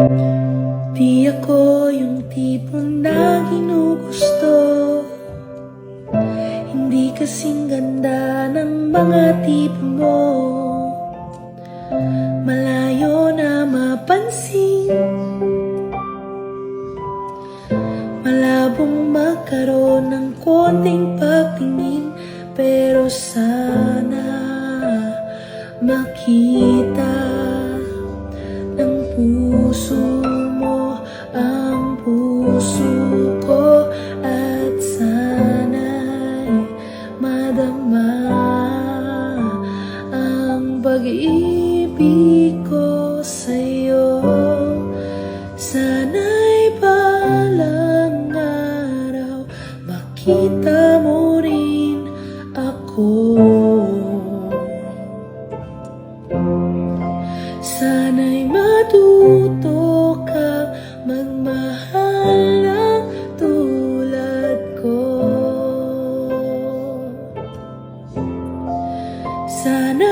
Di ako yung tipong na ginugusto, hindi kasing ganda ng mga tipo mo. Malayo na mapansin, malabong magkaroon ng konting pagtingin, pero sana makita ng puso mo ang puso ko, at sana'y madama ang pag-ibig ko sa'yo. Sana'y balang araw makita mo rin ako. Sana'y matuto kang magmahal ng tulad ko. Sana